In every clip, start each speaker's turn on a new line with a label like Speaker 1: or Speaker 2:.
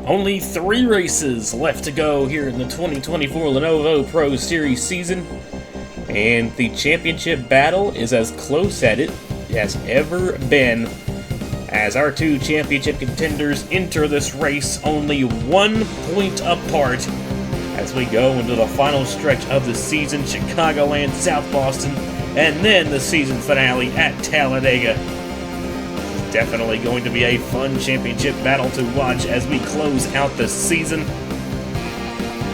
Speaker 1: Only 3 races left to go here in the 2024 Lenovo Pro Series season, and the championship battle is as close as it has ever been, as our 2 championship contenders enter this race only 1 point apart as we go into the final stretch of the season, Chicagoland, South Boston, and then the season finale at Talladega. Definitely going to be a fun championship battle to watch as we close out the season.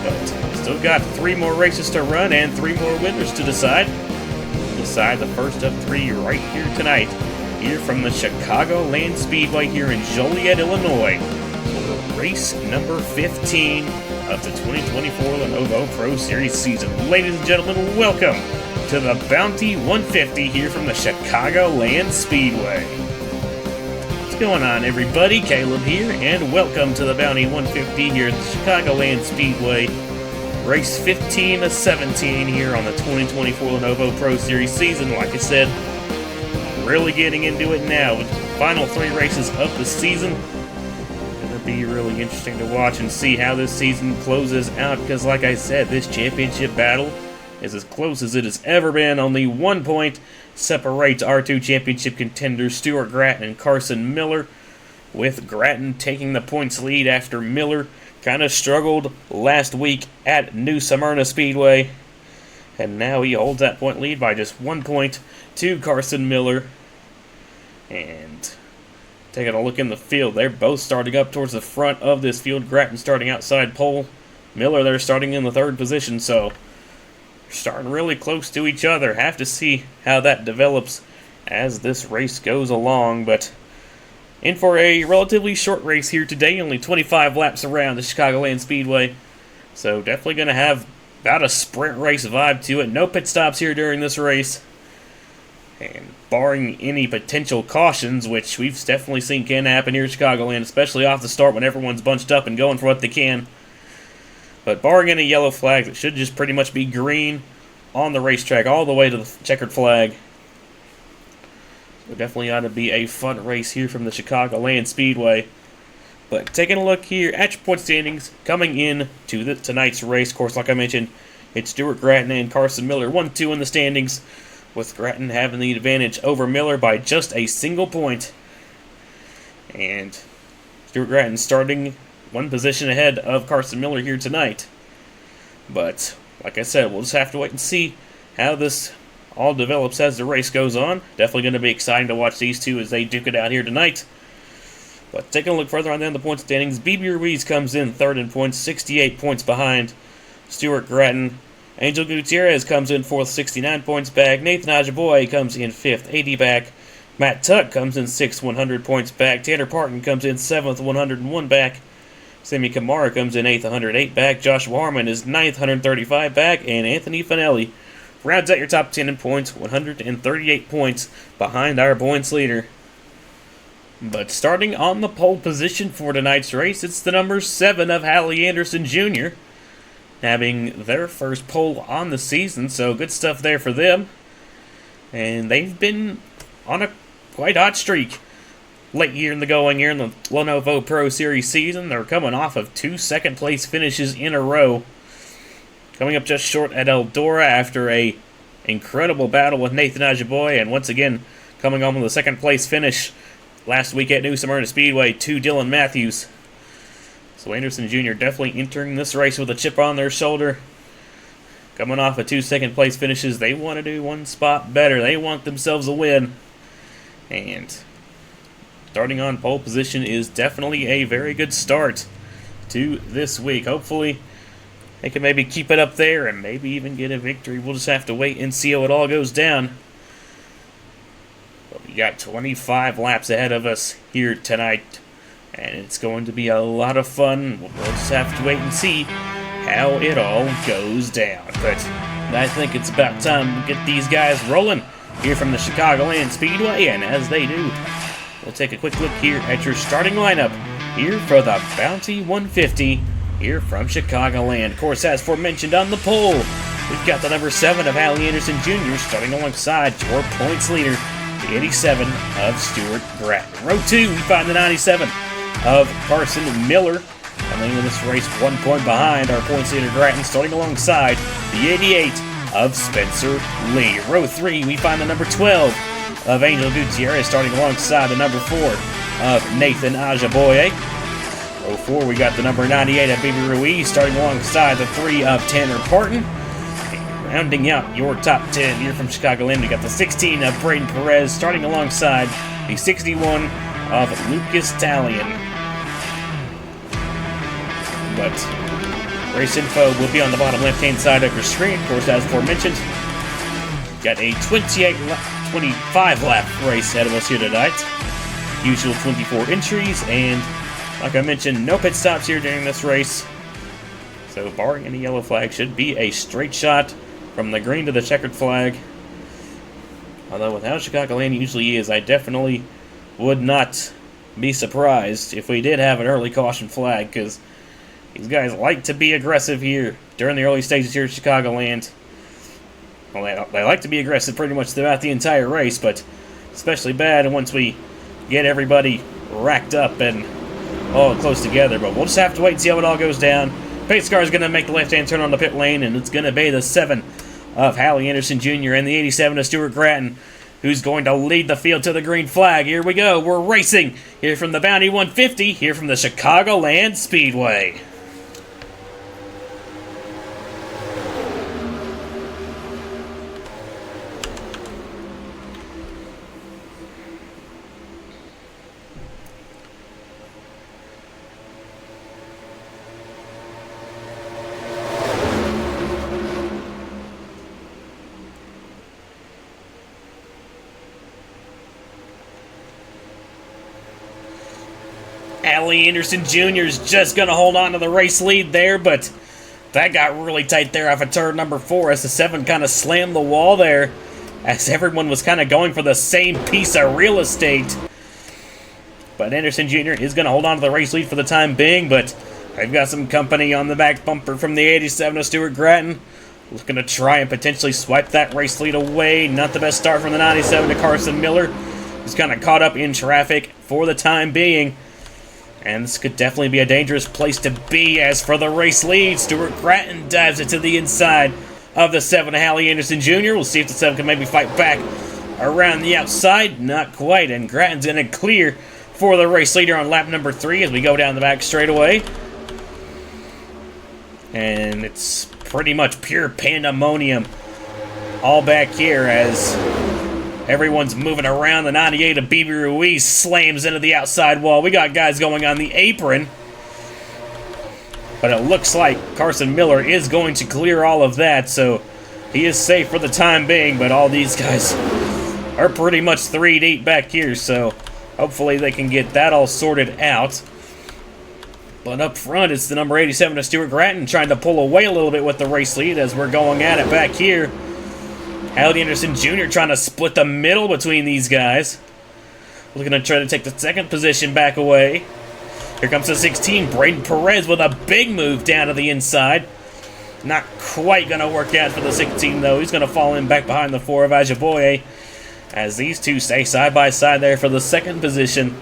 Speaker 1: But still got 3 more races to run and 3 more winners to decide. We'll decide the first of 3 right here tonight, here from the Chicagoland Speedway here in Joliet, Illinois, for race number 15 of the 2024 Lenovo Pro Series season. Ladies and gentlemen, welcome to the Bounty 150 here from the Chicagoland Speedway. What's going on, everybody? Caleb here, and welcome to the Bounty 150 here at the Chicagoland Speedway. Race 15 of 17 here on the 2024 Lenovo Pro Series season. Like I said, really getting into it now with the final 3 races of the season. It'll be really interesting to watch and see how this season closes out, because like I said, this championship battle is as close as it has ever been. Only 1 point separates our 2 championship contenders, Stuart Gratton and Carson Miller, with Gratton taking the points lead after Miller kind of struggled last week at New Smyrna Speedway, and now he holds that point lead by just 1 point to Carson Miller. And taking a look in the field, they're both starting up towards the front of this field. Gratton starting outside pole, Miller they're starting in the 3rd position, so starting really close to each other. Have to see how that develops as this race goes along, but in for a relatively short race here today, only 25 laps around the Chicagoland Speedway, so definitely going to have about a sprint race vibe to it. No pit stops here during this race, and barring any potential cautions, which we've definitely seen can happen here at Chicagoland, especially off the start when everyone's bunched up and going for what they can. But barring any yellow flags, it should just pretty much be green on the racetrack all the way to the checkered flag. So definitely ought to be a fun race here from the Chicagoland Speedway. But taking a look here at your point standings coming in to tonight's race, of course, like I mentioned, it's Stuart Gratton and Carson Miller 1-2 in the standings, with Gratton having the advantage over Miller by just a single point. And Stuart Gratton starting 1 position ahead of Carson Miller here tonight. But like I said, we'll just have to wait and see how this all develops as the race goes on. Definitely going to be exciting to watch these 2 as they duke it out here tonight. But taking a look further on down the point standings, BB Ruiz comes in 3rd in points, 68 points behind Stuart Gratton. Angel Gutierrez comes in 4th, 69 points back. Nathan Ajaboy comes in 5th, 80 back. Matt Tuck comes in 6th, 100 points back. Tanner Parton comes in 7th, 101 back. Sammy Kamara comes in 8th, 108 back. Joshua Harmon is 9th, 135 back. And Anthony Finelli rounds out your top 10 in points, 138 points behind our points leader. But starting on the pole position for tonight's race, it's the number 7 of Hallie Anderson Jr., having their first pole on the season, so good stuff there for them. And they've been on a quite hot streak late here in the Lenovo Pro Series season. They're coming off of 2 second-place finishes in a row, coming up just short at Eldora after a incredible battle with Nathan Ajaboy, and once again coming on with a second-place finish last week at New Smyrna Speedway to Dylan Matthews. So Anderson Jr. definitely entering this race with a chip on their shoulder. Coming off of 2 second-place finishes, they want to do 1 spot better. They want themselves a win. And starting on pole position is definitely a very good start to this week. Hopefully, they can maybe keep it up there and maybe even get a victory. We'll just have to wait and see how it all goes down. But we got 25 laps ahead of us here tonight, and it's going to be a lot of fun. We'll just have to wait and see how it all goes down. But I think it's about time to get these guys rolling here from the Chicagoland Speedway, and as they do, we'll take a quick look here at your starting lineup here for the Bounty 150 here from Chicagoland. Of course, as aforementioned on the pole, we've got the number 7 of Hallie Anderson Jr. starting alongside your points leader, the 87 of Stuart Gratton. Row 2, we find the 97 of Carson Miller Coming into this race 1 point behind our points leader Grattan, starting alongside the 88 of Spencer Lee. Row 3, we find the number 12 of Angel Gutierrez, starting alongside the number 4 of Nathan Ajaboye. Row 4, we got the number 98 of Baby Ruiz, starting alongside the 3 of Tanner Parton. And rounding out your top 10 here from Chicagoland, we got the 16 of Braden Perez, starting alongside the 61 of Lucas Talion. But race info will be on the bottom left-hand side of your screen. Of course, as aforementioned, got a 25 lap race ahead of us here tonight. Usual 24 entries, and like I mentioned, no pit stops here during this race. So barring any yellow flag, should be a straight shot from the green to the checkered flag. Although with how Chicagoland usually is, I definitely would not be surprised if we did have an early caution flag, because these guys like to be aggressive here during the early stages here at Chicagoland. Well, they like to be aggressive pretty much throughout the entire race, but especially bad once we get everybody racked up and all close together. But we'll just have to wait and see how it all goes down. Pace car is going to make the left-hand turn on the pit lane, and it's going to be the 7 of Hallie Anderson Jr. and the 87 of Stuart Grattan, who's going to lead the field to the green flag. Here we go. We're racing here from the Bounty 150, here from the Chicagoland Speedway. Hallie Anderson Jr. is just going to hold on to the race lead there, but that got really tight there off of turn number 4 as the 7 kind of slammed the wall there as everyone was kind of going for the same piece of real estate. But Anderson Jr. is going to hold on to the race lead for the time being, but I've got some company on the back bumper from the 87 of Stuart Grattan. Looking to try and potentially swipe that race lead away. Not the best start from the 97 to Carson Miller, who's kind of caught up in traffic for the time being. And this could definitely be a dangerous place to be. As for the race lead, Stuart Grattan dives it to the inside of the 7 of Hallie Anderson Jr. We'll see if the 7 can maybe fight back around the outside. Not quite, and Grattan's going to clear for the race leader on lap number 3 as we go down the back straightaway. And it's pretty much pure pandemonium all back here as everyone's moving around. The 98 of BB Ruiz slams into the outside wall. We got guys going on the apron. But it looks like Carson Miller is going to clear all of that, so he is safe for the time being. But all these guys are pretty much 3 deep back here, so hopefully they can get that all sorted out. But up front, it's the number 87 of Stuart Grattan trying to pull away a little bit with the race lead as we're going at it back here. Hallie Anderson Jr. trying to split the middle between these guys. Looking to try to take the 2nd position back away. Here comes the 16, Braden Perez with a big move down to the inside. Not quite going to work out for the 16, though. He's going to fall in back behind the 4 of Ajaboye as these two stay side by side there for the 2nd position.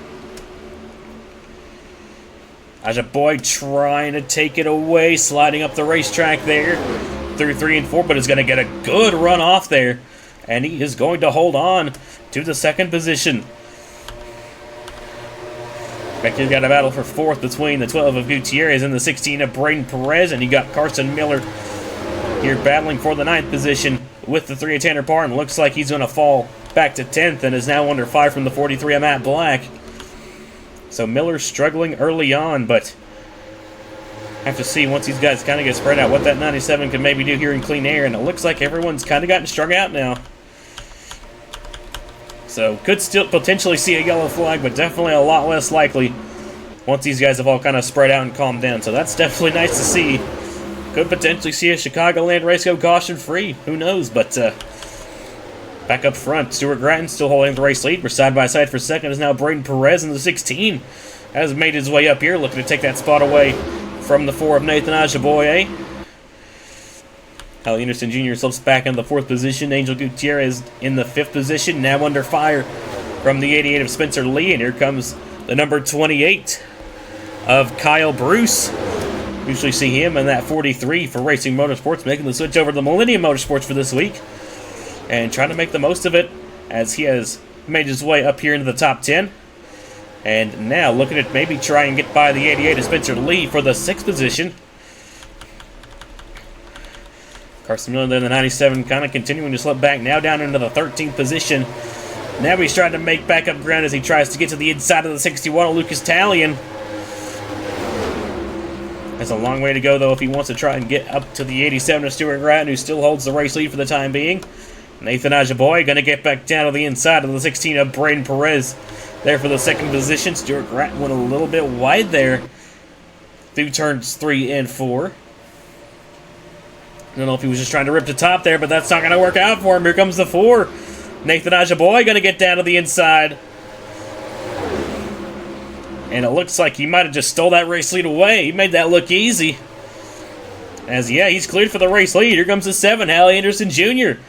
Speaker 1: Ajaboye trying to take it away, sliding up the racetrack there through 3 and 4, but is going to get a good run off there, and he is going to hold on to the 2nd position. Back here, got a battle for 4th between the 12 of Gutierrez and the 16 of Braden Perez, and you got Carson Miller here battling for the 9th position with the 3 of Tanner Parton. Looks like he's going to fall back to 10th and is now under 5 from the 43 of Matt Black. So Miller struggling early on, but have to see once these guys kind of get spread out what that 97 can maybe do here in clean air, and it looks like everyone's kind of gotten strung out now. So could still potentially see a yellow flag, but definitely a lot less likely once these guys have all kind of spread out and calmed down. So that's definitely nice to see. Could potentially see a Chicagoland race go caution-free. Who knows? But back up front, Stuart Grattan still holding the race lead. We're side by side for 2nd is now Braden Perez, and the 16 has made his way up here, looking to take that spot away from the 4 of Nathan Ajaboye. Hallie Anderson Jr. slips back in the 4th position. Angel Gutierrez in the 5th position, now under fire from the 88 of Spencer Lee. And here comes the number 28 of Kyle Bruce. Usually see him in that 43 for Racing Motorsports, making the switch over to the Millennium Motorsports for this week. And trying to make the most of it as he has made his way up here into the top 10. And now looking at maybe try and get by the 88 of Spencer Lee for the 6th position. Carson Miller there in the 97 kind of continuing to slip back, now down into the 13th position. Now he's trying to make back up ground as he tries to get to the inside of the 61 of Lucas Talion. That's a long way to go, though, if he wants to try and get up to the 87 of Stuart Grattan, who still holds the race lead for the time being. Nathan Ajaboy going to get back down to the inside of the 16 of Braden Perez there for the 2nd position. Stuart Grattan went a little bit wide there through turns 3 and 4. I don't know if he was just trying to rip the top there, but that's not going to work out for him. Here comes the 4. Nathan Ajaboy going to get down to the inside. And it looks like he might have just stole that race lead away. He made that look easy. As, yeah, he's cleared for the race lead. Here comes the 7, Hallie Anderson Jr.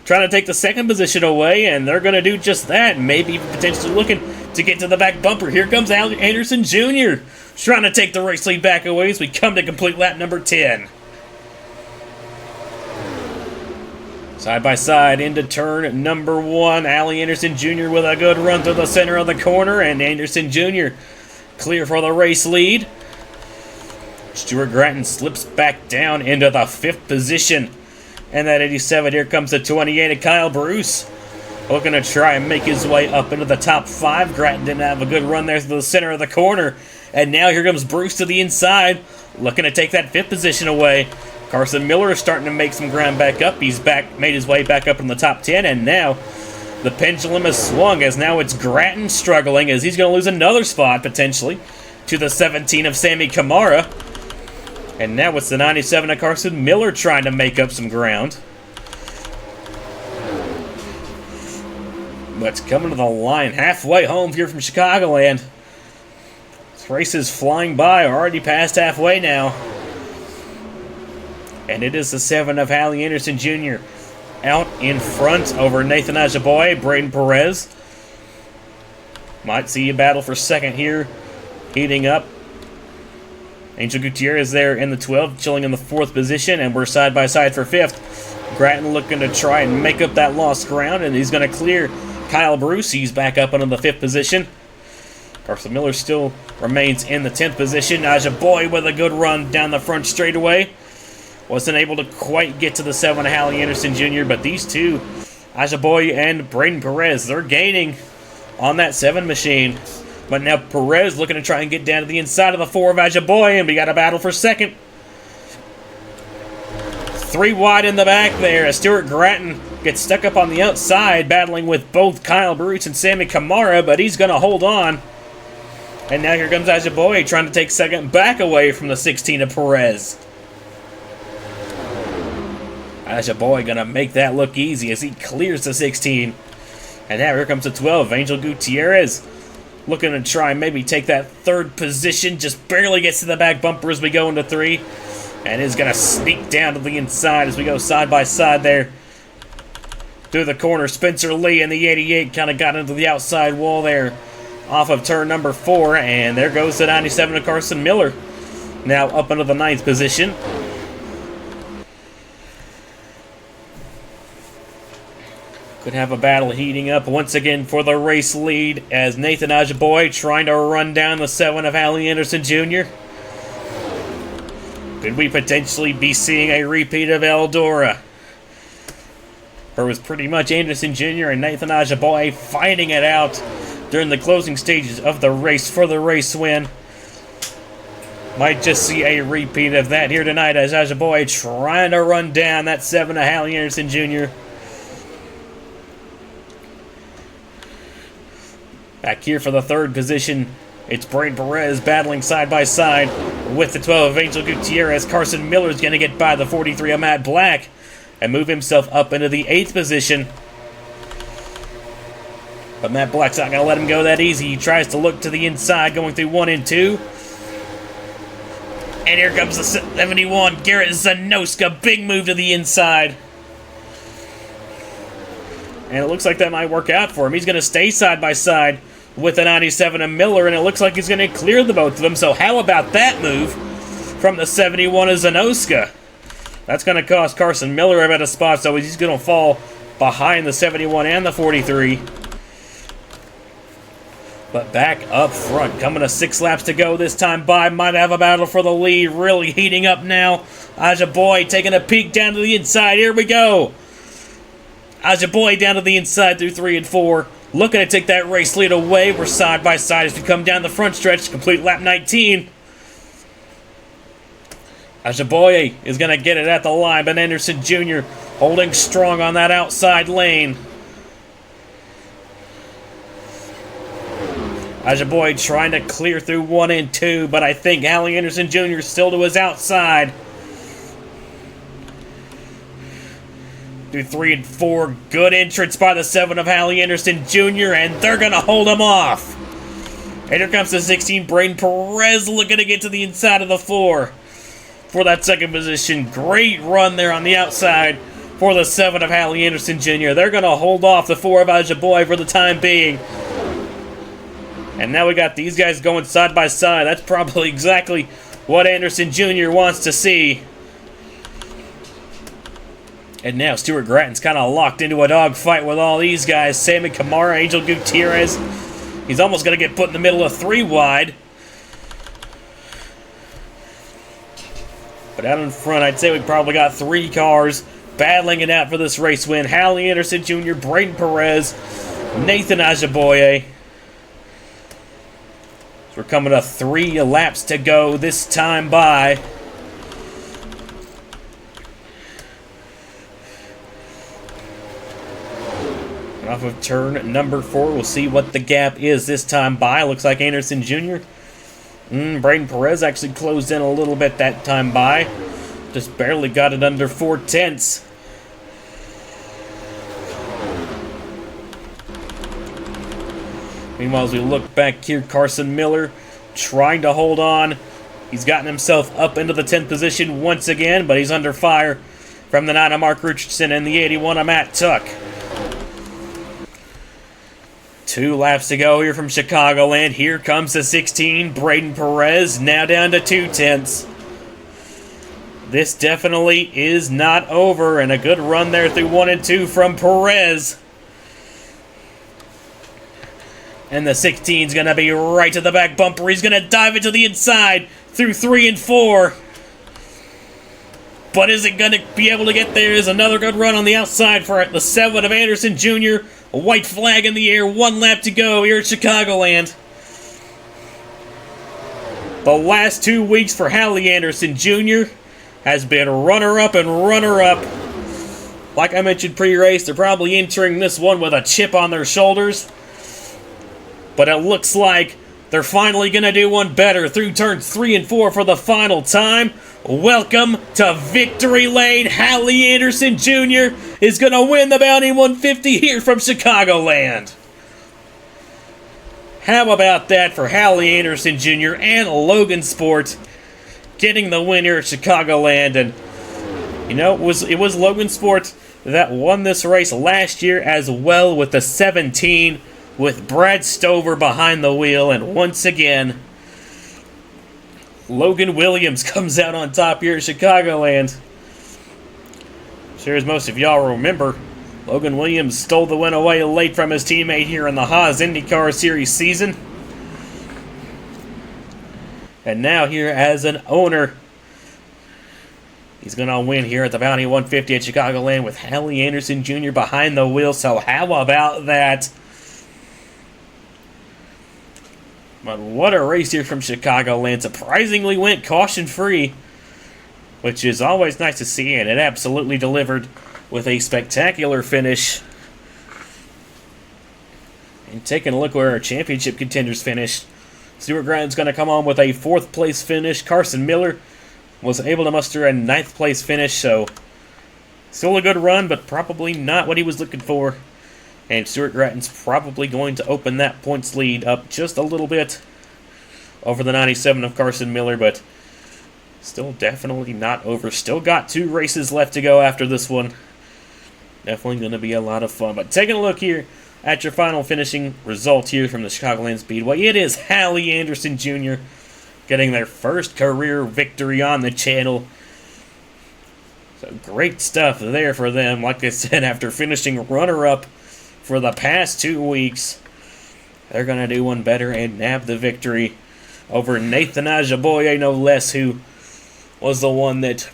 Speaker 1: Trying to take the 2nd position away, and they're going to do just that. Maybe even potentially looking to get to the back bumper. Here comes Hallie Anderson Jr. trying to take the race lead back away as we come to complete lap number 10. Side by side into turn number 1. Hallie Anderson Jr. with a good run through the center of the corner, and Anderson Jr. clear for the race lead. Stuart Grattan slips back down into the 5th position. And that 87, here comes the 28 of Kyle Bruce. Looking to try and make his way up into the top 5. Grattan didn't have a good run there to the center of the corner. And now here comes Bruce to the inside, looking to take that 5th position away. Carson Miller is starting to make some ground back up. He's made his way back up in the top 10, and now the pendulum has swung as now it's Grattan struggling as he's going to lose another spot, potentially, to the 17 of Sammy Kamara. And now it's the 97 of Carson Miller trying to make up some ground. But coming to the line halfway home here from Chicagoland. This race is flying by, already past halfway now. And it is the 7 of Hallie Anderson Jr. out in front over Nathan Ajaboy, Braden Perez. Might see a battle for 2nd here, heating up. Angel Gutierrez there in the 12, chilling in the 4th position, and we're side by side for 5th. Grattan looking to try and make up that lost ground, and he's going to clear Kyle Bruce. He's back up into the 5th position. Carson Miller still remains in the 10th position. Ajaboy with a good run down the front straightaway. Wasn't able to quite get to the 7 of Hallie Anderson Jr., but these two, Ajaboy and Braden Perez, they're gaining on that 7 machine. But now Perez looking to try and get down to the inside of the 4 of Ajaboy, and we got a battle for 2nd. 3 wide in the back there as Stuart Grattan gets stuck up on the outside, battling with both Kyle Bruce and Sammy Kamara, but he's going to hold on. And now here comes Ajaboy trying to take 2nd back away from the 16 of Perez. Ajaboy going to make that look easy as he clears the 16. And now here comes the 12, Angel Gutierrez. Looking to try and maybe take that 3rd position. Just barely gets to the back bumper as we go into 3. And is going to sneak down to the inside as we go side by side there. Through the corner, Spencer Lee and the 88 kind of got into the outside wall there. Off of turn number 4. And there goes the 97 of Carson Miller. Now up into the 9th position. Could have a battle heating up once again for the race lead as Nathan Ajaboy trying to run down the 7 of Hallie Anderson Jr. Could we potentially be seeing a repeat of Eldora? Or was pretty much Anderson Jr. and Nathan Ajaboy fighting it out during the closing stages of the race for the race win. Might just see a repeat of that here tonight as Ajaboy trying to run down that 7 of Hallie Anderson Jr. Back here for the 3rd position, it's Braden Perez battling side by side with the 12 of Angel Gutierrez. Carson Miller's going to get by the 43 of Matt Black and move himself up into the 8th position. But Matt Black's not going to let him go that easy. He tries to look to the inside, going through 1 and 2. And here comes the 71, Garrett Zanoska. Big move to the inside. And it looks like that might work out for him. He's going to stay side by side with the 97 of Miller, and it looks like he's going to clear the both of them. So how about that move from the 71 of Zanoska? That's going to cost Carson Miller about a spot, so he's going to fall behind the 71 and the 43. But back up front, coming to 6 laps to go this time by, might have a battle for the lead, really heating up now. Ajaboy taking a peek down to the inside, here we go. Ajaboy down to the inside through 3 and 4. Looking to take that race lead away. We're side by side as we come down the front stretch, complete lap 19. Ajaboy is going to get it at the line, but Anderson Jr. holding strong on that outside lane. Ajaboy trying to clear through 1 and 2, but I think Hallie Anderson Jr. still to his outside. Through 3 and 4, good entrance by the 7 of Hallie Anderson Jr., and they're going to hold him off. And here comes the 16, Braden Perez, looking to get to the inside of the 4 for that second position. Great run there on the outside for the 7 of Hallie Anderson Jr. They're going to hold off the 4 of Ajaboy for the time being. And now we got these guys going side by side. That's probably exactly what Anderson Jr. wants to see. And now Stuart Gratton's kind of locked into a dogfight with all these guys. Sammy Kamara, Angel Gutierrez. He's almost going to get put in the middle of 3 wide. But out in front, I'd say we probably got 3 cars battling it out for this race win. Hallie Anderson Jr., Braden Perez, Nathan Ajaboye. We're coming to 3 laps to go this time by. And off of turn number 4, we'll see what the gap is this time by. Looks like Anderson Jr. Braden Perez actually closed in a little bit that time by. Just barely got it under 4 tenths. Meanwhile, as we look back here, Carson Miller trying to hold on. He's gotten himself up into the 10th position once again, but he's under fire from the 9 of Mark Richardson and the 81 of Matt Tuck. 2 laps to go here from Chicagoland. Here comes the 16, Braden Perez, now down to 2 tenths. This definitely is not over, and a good run there through 1 and 2 from Perez. And the 16 is going to be right to the back bumper. He's going to dive into the inside through 3 and 4. But is it going to be able to get there? Is another good run on the outside for the 7 of Anderson Jr. A white flag in the air. 1 lap to go here at Chicagoland. The last 2 weeks for Hallie Anderson Jr. has been runner-up and runner-up. Like I mentioned pre-race, they're probably entering this one with a chip on their shoulders. But it looks like they're finally going to do one better through turns 3 and 4 for the final time. Welcome to Victory Lane. Hallie Anderson Jr. is going to win the Bounty 150 here from Chicagoland. How about that for Hallie Anderson Jr. and Logan Sport getting the win here at Chicagoland? And, you know, it was Logan Sport that won this race last year as well with the 17 with Brad Stover behind the wheel, and once again, Logan Williams comes out on top here at Chicagoland. Sure as most of y'all remember, Logan Williams stole the win away late from his teammate here in the Haas IndyCar Series season. And now here as an owner, he's going to win here at the Bounty 150 at Chicagoland with Hallie Anderson Jr. behind the wheel, so how about that? But what a race here from Chicagoland. Surprisingly went caution-free, which is always nice to see, and it absolutely delivered with a spectacular finish. And taking a look where our championship contenders finished, Stuart Gratton's going to come on with a 4th place finish. Carson Miller was able to muster a 9th place finish, so still a good run, but probably not what he was looking for. And Stuart Gratton's probably going to open that points lead up just a little bit over the 97 of Carson Miller, but still definitely not over. Still got 2 races left to go after this one. Definitely going to be a lot of fun. But taking a look here at your final finishing result here from the Chicagoland Speedway, it is Hallie Anderson Jr. getting their first career victory on the channel. So great stuff there for them. Like I said, after finishing runner-up for the past 2 weeks, they're going to do one better and nab the victory over Nathan Ajaboye, no less, who was the one that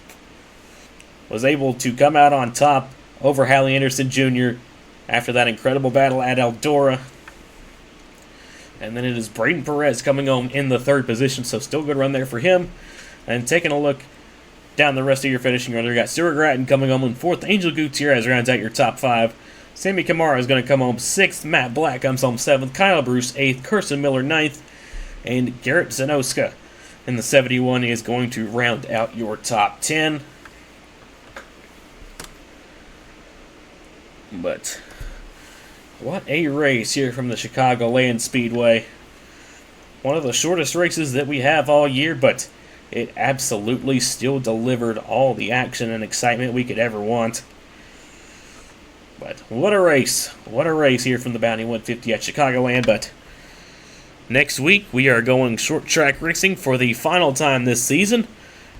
Speaker 1: was able to come out on top over Hallie Anderson Jr. after that incredible battle at Eldora. And then it is Braden Perez coming home in the 3rd position, so still good run there for him. And taking a look down the rest of your finishing order, you got Stuart Gratton coming home in 4th, Angel Gutierrez rounds out your top 5. Sammy Kamara is going to come home 6th, Matt Black comes home 7th, Kyle Bruce 8th, Carson Miller 9th, and Garrett Zanoska in the 71 is going to round out your top 10. But what a race here from the Chicagoland Speedway. One of the shortest races that we have all year, but it absolutely still delivered all the action and excitement we could ever want. But what a race. What a race here from the Bounty 150 at Chicagoland. But next week we are going short track racing for the final time this season.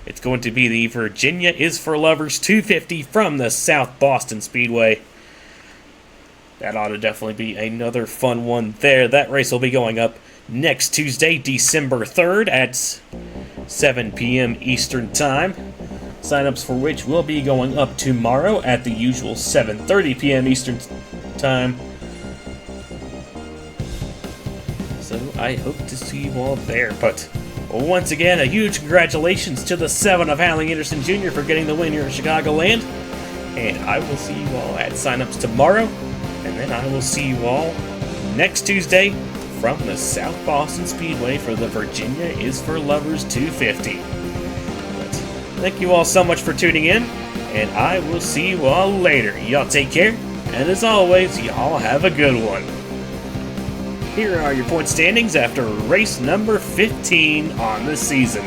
Speaker 1: It's going to be the Virginia is for Lovers 250 from the South Boston Speedway. That ought to definitely be another fun one there. That race will be going up next Tuesday, December 3rd at 7 p.m. Eastern Time. Sign-ups for which will be going up tomorrow at the usual 7:30 p.m. Eastern Time. So I hope to see you all there. But once again, a huge congratulations to the 7 of Hallie Anderson Jr. for getting the win here at Chicagoland. And I will see you all at sign-ups tomorrow. And then I will see you all next Tuesday from the South Boston Speedway for the Virginia is for Lovers 250. But thank you all so much for tuning in, and I will see you all later. Y'all take care, and as always, y'all have a good one. Here are your point standings after race number 15 on the season.